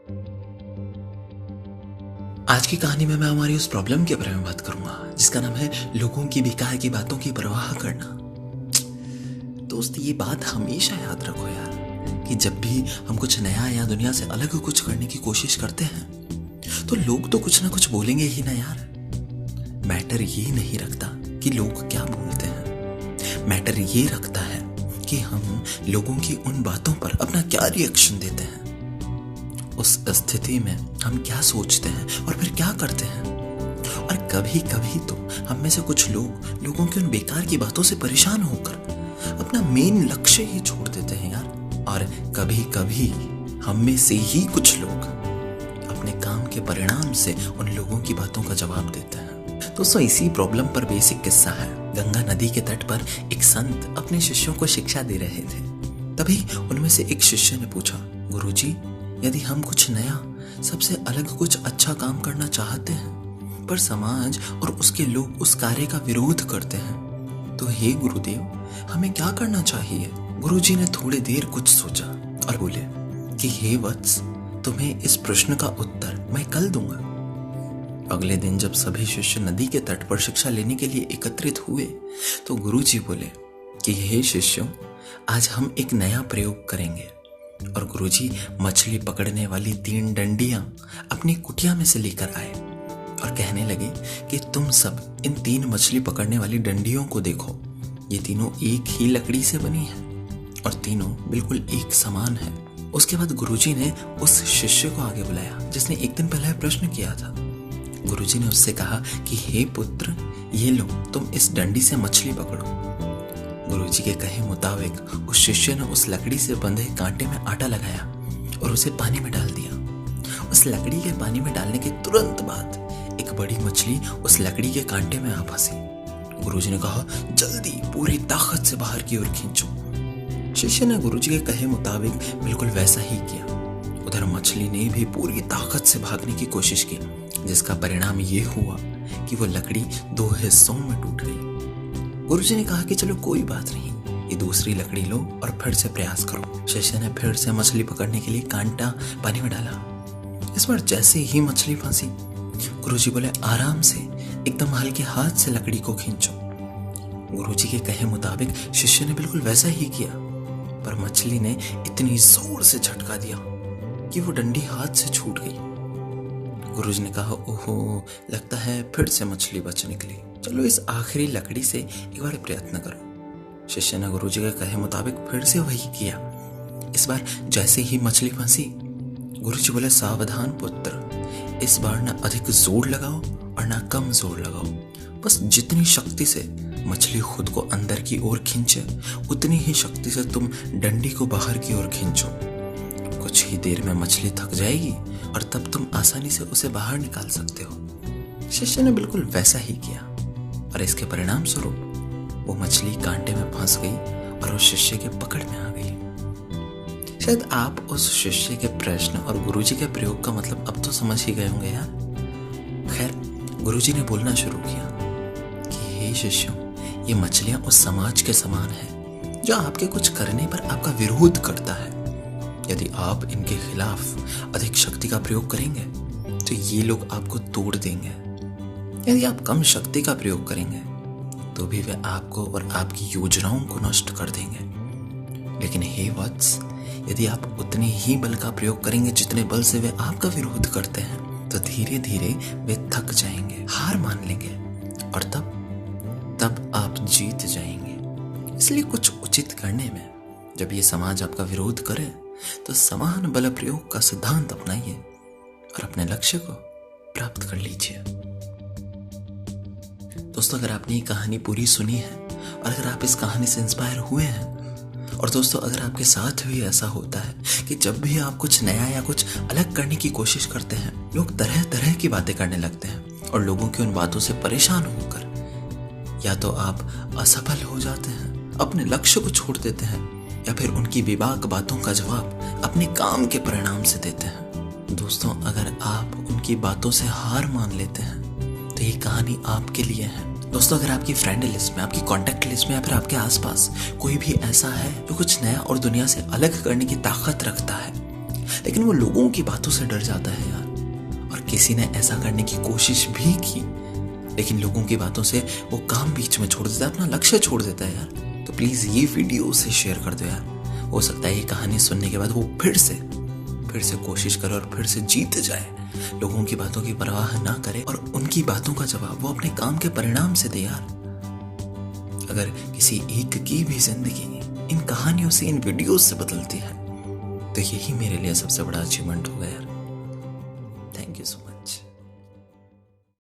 आज की कहानी में मैं हमारी उस प्रॉब्लम के बारे में बात करूंगा जिसका नाम है लोगों की बेकार की बातों की परवाह करना। दोस्त, ये बात हमेशा याद रखो यार कि जब भी हम कुछ नया या दुनिया से अलग कुछ करने की कोशिश करते हैं तो लोग तो कुछ ना कुछ बोलेंगे ही ना यार। मैटर ये नहीं रखता कि लोग क्या बोलते हैं, मैटर ये रखता है कि हम लोगों की उन बातों पर अपना क्या रिएक्शन देते हैं। उस स्थिति में हम क्या सोचते हैं और फिर क्या करते हैं। और कभी कभी तो हम में से कुछ लोगों की उन बेकार की बातों से परेशान होकर अपना मेन लक्ष्य ही छोड़ देते हैं यार। और कभी कभी हम में से ही कुछ लोग अपने काम के परिणाम से उन लोगों की बातों का जवाब देते हैं। दोस्तों, इसी प्रॉब्लम पर बेसिक किस्सा है। गंगा नदी के तट पर एक संत अपने शिष्यों को शिक्षा दे रहे थे। तभी उनमें से एक शिष्य ने पूछा, गुरुजी, यदि हम कुछ नया, सबसे अलग कुछ अच्छा काम करना चाहते हैं पर समाज और उसके लोग उस कार्य का विरोध करते हैं, तो हे गुरुदेव, हमें क्या करना चाहिए? गुरुजी ने थोड़ी देर कुछ सोचा और बोले कि हे वत्स, तुम्हें इस प्रश्न का उत्तर मैं कल दूंगा। अगले दिन जब सभी शिष्य नदी के तट पर शिक्षा लेने के लिए एकत्रित हुए तो गुरुजी बोले कि हे शिष्यों, आज हम एक नया प्रयोग करेंगे। और गुरुजी मछली पकड़ने वाली 3 डंडियां अपनी कुटिया में से लेकर आए और कहने लगे कि तुम सब इन 3 मछली पकड़ने वाली डंडियों को देखो। ये तीनों एक ही लकड़ी से बनी है और तीनों बिल्कुल एक समान है। उसके बाद गुरुजी ने उस शिष्य को आगे बुलाया जिसने एक दिन पहले प्रश्न किया था। गुरुजी ने उससे कहा कि हे पुत्र, ये लो, तुम इस डंडी से मछली पकड़ो। गुरुजी के कहे मुताबिक उस शिष्य ने उस लकड़ी से बंधे कांटे में आटा लगाया और उसे पानी में डाल दिया। उस लकड़ी के पानी में डालने के तुरंत बाद एक बड़ी मछली उस लकड़ी के कांटे में आ फंसी। गुरुजी ने कहा, जल्दी पूरी ताकत से बाहर की ओर खींचो। शिष्य ने गुरुजी के कहे मुताबिक बिल्कुल वैसा ही किया। उधर मछली ने भी पूरी ताकत से भागने की कोशिश की, जिसका परिणाम ये हुआ कि वो लकड़ी 2 हिस्सों में टूट गई। गुरुजी ने कहा कि चलो कोई बात नहीं, ये दूसरी लकड़ी लो और फिर से प्रयास करो। शिष्य ने फिर से मछली पकड़ने के लिए कांटा पानी में डाला। इस बार जैसे ही मछली फंसी, गुरुजी बोले, आराम से, एकदम हल्के हाथ से लकड़ी को खींचो। गुरुजी के कहे मुताबिक शिष्य ने बिल्कुल वैसा ही किया, पर मछली ने इतनी जोर से झटका दिया कि वो डंडी हाथ से छूट गई। गुरुजी ने कहा, ओहो, लगता है फिर से मछली बच निकली। चलो इस आखिरी लकड़ी से एक बार प्रयत्न करो। शिष्य ने गुरुजी के कहे मुताबिक फिर से वही किया। इस बार जैसे ही मछली फंसी, गुरुजी बोले, सावधान पुत्र, इस बार ना अधिक जोर लगाओ और ना कम जोर लगाओ। बस जितनी शक्ति से मछली खुद को अंदर की ओर खींचे, उतनी ही शक्ति से तुम डंडी को बाहर की ओर खींचो। कुछ ही देर में मछली थक जाएगी और तब तुम आसानी से उसे बाहर निकाल सकते हो। शिष्य ने बिल्कुल वैसा ही किया और इसके परिणाम स्वरूप वो मछली कांटे में फंस गई और उस शिष्य के पकड़ में आ गई। शायद आप उस शिष्य के प्रश्न और गुरुजी के प्रयोग का मतलब अब तो समझ ही गए होंगे यार। खैर, गुरुजी ने बोलना शुरू किया कि हे शिष्यों, ये मछलियां उस समाज के समान है जो आपके कुछ करने पर आपका विरोध करता है। यदि आप इनके खिलाफ अधिक शक्ति का प्रयोग करेंगे तो ये लोग आपको तोड़ देंगे। यदि आप कम शक्ति का प्रयोग करेंगे तो भी वे आपको और आपकी योजनाओं को नष्ट कर देंगे। लेकिन हे वत्स, यदि आप उतने ही बल का प्रयोग करेंगे जितने बल से वे आपका विरोध करते हैं, तो धीरे धीरे वे थक जाएंगे, हार मान लेंगे और तब आप जीत जाएंगे। इसलिए कुछ उचित करने में जब ये समाज आपका विरोध करे तो समान बल प्रयोग का सिद्धांत अपनाइए और अपने लक्ष्य को प्राप्त कर लीजिए। दोस्तों, अगर आपने ये कहानी पूरी सुनी है और अगर आप इस कहानी से इंस्पायर हुए हैं, और दोस्तों अगर आपके साथ भी ऐसा होता है कि जब भी आप कुछ नया या कुछ अलग करने की कोशिश करते हैं, लोग तरह तरह की बातें करने लगते हैं और लोगों की उन बातों से परेशान होकर या तो आप असफल हो जाते हैं, अपने लक्ष्य को छोड़ देते हैं, या फिर उनकी बेबाक बातों का जवाब अपने काम के परिणाम से देते हैं। दोस्तों, अगर आप उनकी बातों से हार मान लेते हैं तो ये कहानी आपके लिए है। दोस्तों, अगर आपकी फ्रेंड लिस्ट में, आपकी कॉन्टैक्ट लिस्ट में या फिर आपके आसपास कोई भी ऐसा है जो कुछ नया और दुनिया से अलग करने की ताकत रखता है, लेकिन वो लोगों की बातों से डर जाता है यार। और किसी ने ऐसा करने की कोशिश भी की, लेकिन लोगों की बातों से वो काम बीच में छोड़ देता है, अपना लक्ष्य छोड़ देता है यार। तो प्लीज ये वीडियो उसे शेयर कर दो यार। हो सकता है ये कहानी सुनने के बाद वो फिर से कोशिश करे और फिर से जीत जाए, लोगों की बातों की परवाह ना करे और उनकी बातों का जवाब वो अपने काम के परिणाम से दे यार। अगर किसी एक की भी जिंदगी इन कहानियों से, इन वीडियोस से बदलती है, तो यही मेरे लिए सबसे बड़ा अचीवमेंट होगा यार।